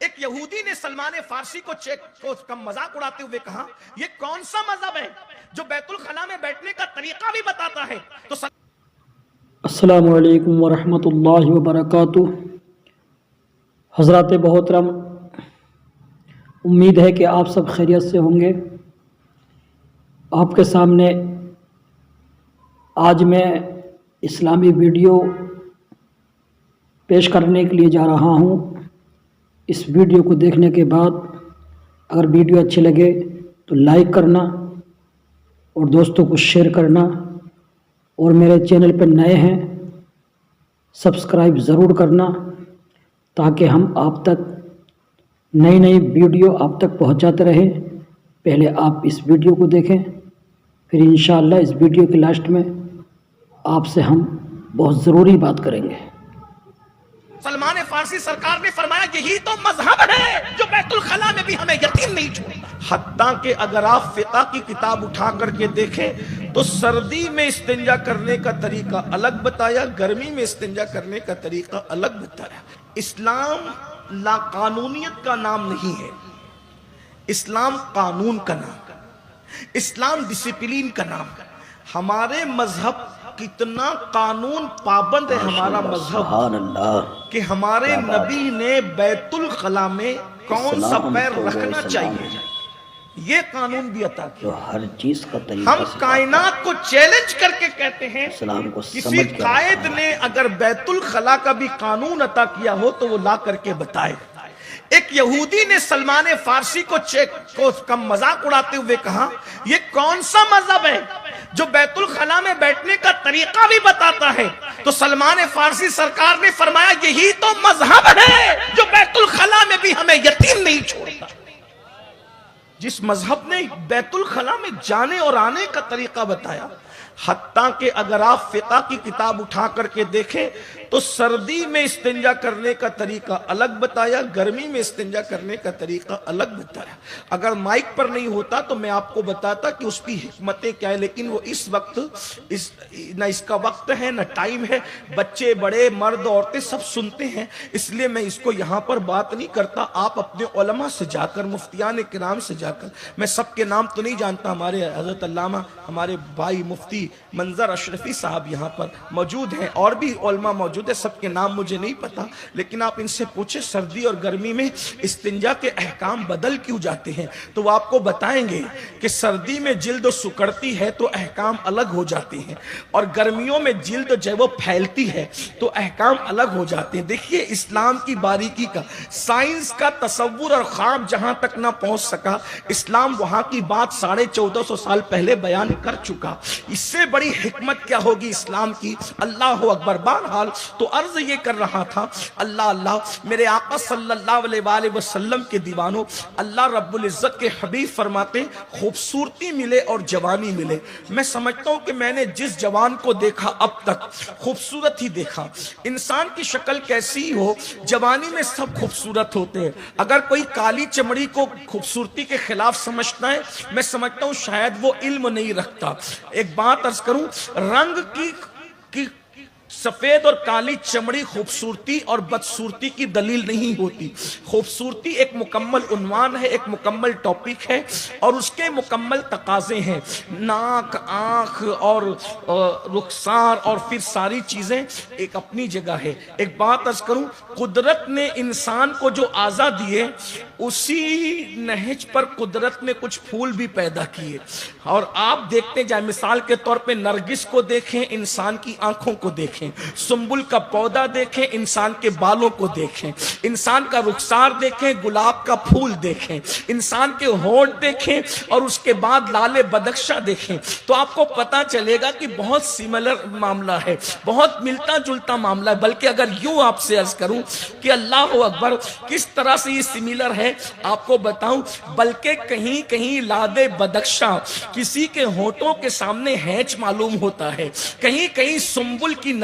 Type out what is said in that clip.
ایک یہودی نے سلمان فارسی کو مذاق اڑاتے ہوئے کہا یہ کون سا مذہب ہے جو بیت الخلا میں بیٹھنے کا طریقہ بھی بتاتا ہے؟ تو السلام علیکم ورحمۃ اللہ وبرکاتہ۔ حضرات محترم، امید ہے کہ آپ سب خیریت سے ہوں گے۔ آپ کے سامنے آج میں اسلامی ویڈیو پیش کرنے کے لیے جا رہا ہوں۔ اس ویڈیو کو دیکھنے کے بعد اگر ویڈیو اچھی لگے تو لائک کرنا اور دوستوں کو شیئر کرنا، اور میرے چینل پہ نئے ہیں سبسکرائب ضرور کرنا تاکہ ہم آپ تک نئی ویڈیو آپ تک پہنچاتے رہیں۔ پہلے آپ اس ویڈیو کو دیکھیں، پھر انشاءاللہ اس ویڈیو کے لاسٹ میں آپ سے ہم بہت ضروری بات کریں گے۔ سلمان فارسی سرکار نے فرمایا یہی تو مذہب ہے جو بیت الخلا میں بھی ہمیں یتیم نہیں چھوڑتا۔ حتیٰ کہ اگر آپ فقہ کی کتاب اٹھا کر کے دیکھیں تو سردی میں استنجا کرنے کا طریقہ الگ بتایا، گرمی میں استنجا کرنے کا طریقہ الگ بتایا۔ اسلام لا قانونیت کا نام نہیں ہے، اسلام قانون کا نام ہے، اسلام ڈسپلین کا نام ہے۔ ہمارے مذہب کتنا قانون پابند ہے ہمارا مذہب کہ ہمارے نبی نے بیت الخلا میں کون سا پیر رکھنا چاہیے یہ قانون بھی عطا کیا۔ ہر چیز کا طریقہ ہم کائنات کو چیلنج کر کے کہتے ہیں کسی قائد نے اگر بیت الخلا کا بھی قانون عطا کیا ہو تو وہ لا کر کے بتائے۔ ایک یہودی نے سلمان فارسی کو مذاق اڑاتے ہوئے کہا یہ کون سا مذہب ہے جو بیت الخلا میں بیٹھنے کا طریقہ بھی بتاتا ہے؟ تو سلمان فارسی سرکار نے فرمایا یہی تو مذہب ہے جو بیت الخلا میں بھی ہمیں یتیم نہیں چھوڑتا۔ جس مذہب نے بیت الخلا میں جانے اور آنے کا طریقہ بتایا، حتیٰ کہ اگر آپ فقہ کی کتاب اٹھا کر کے دیکھیں تو سردی میں استنجا کرنے کا طریقہ الگ بتایا، گرمی میں استنجا کرنے کا طریقہ الگ بتایا۔ اگر مائک پر نہیں ہوتا تو میں آپ کو بتاتا کہ اس کی حکمتیں کیا ہے، لیکن وہ اس وقت نہ اس کا وقت ہے نہ ٹائم ہے، بچے بڑے مرد عورتیں سب سنتے ہیں، اس لیے میں اس کو یہاں پر بات نہیں کرتا۔ آپ اپنے علماء سے جا کر، مفتیان کرام سے جا کر، میں سب کے نام تو نہیں جانتا، ہمارے حضرت علامہ ہمارے بھائی مفتی منظر اشرفی صاحب یہاں پر موجود ہیں، اور بھی علماء موجود ہیں، سب کے نام مجھے نہیں پتا، لیکن آپ ان سے پوچھیں سردی اور گرمی میں استنجا کے احکام بدل کیوں جاتے ہیں تو وہ آپ کو بتائیں گے کہ سردی میں جلد سکڑتی ہے تو احکام الگ ہو جاتے ہیں، اور گرمیوں میں جلد جب وہ پھیلتی ہے تو احکام الگ ہو جاتے ہیں۔ دیکھیے اسلام کی باریکی کا، سائنس کا تصور اور خواب جہاں تک نہ پہنچ سکا، اسلام وہاں کی بات 1450 سال پہلے بیان کر چکا۔ اس سے بڑی حکمت کیا ہوگی اسلام کی؟ اللہ اکبر۔ بہرحال تو عرض یہ کر رہا تھا، اللہ میرے آقا صلی اللہ علیہ وآلہ وسلم کے دیوانوں، اللہ رب العزت کے حبیب فرماتے خوبصورتی ملے اور جوانی ملے۔ میں سمجھتا ہوں کہ میں نے جس جوان کو دیکھا اب تک خوبصورت ہی دیکھا۔ انسان کی شکل کیسی ہو، جوانی میں سب خوبصورت ہوتے ہیں۔ اگر کوئی کالی چمڑی کو خوبصورتی کے خلاف سمجھتا ہے، میں سمجھتا ہوں شاید وہ علم نہیں رکھتا۔ ایک بات عرض کروں، رنگ کی سفید اور کالی چمڑی خوبصورتی اور بدصورتی کی دلیل نہیں ہوتی۔ خوبصورتی ایک مکمل عنوان ہے، ایک مکمل ٹاپک ہے، اور اس کے مکمل تقاضے ہیں۔ ناک، آنکھ اور رخسار اور پھر ساری چیزیں ایک اپنی جگہ ہے۔ ایک بات عرض کروں، قدرت نے انسان کو جو اعضاء دیے، اسی نہج پر قدرت نے کچھ پھول بھی پیدا کیے، اور آپ دیکھتے جائیں، مثال کے طور پہ نرگس کو دیکھیں، انسان کی آنکھوں کو دیکھیں، سنبل کا پودا دیکھیں، انسان کے بالوں کو دیکھیں، انسان کا رخسار دیکھیں، گلاب کا پھول دیکھیں، انسان کے ہونٹ دیکھیں، اور اس کے بعد لال بدخشاں دیکھیں، تو آپ کو پتا چلے گا کہ بہت سملر معاملہ ہے، بہت ملتا جلتا معاملہ ہے۔ بلکہ اگر یوں آپ سے عرض کروں کہ اللہ اکبر کس طرح سے یہ سملر ہے آپ کو بتاؤں، بلکہ کہیں کہیں لال بدخشاں کسی کے ہونٹوں کے سامنے ہینچ معلوم ہوتا ہے، کہیں کہیں سنبل کی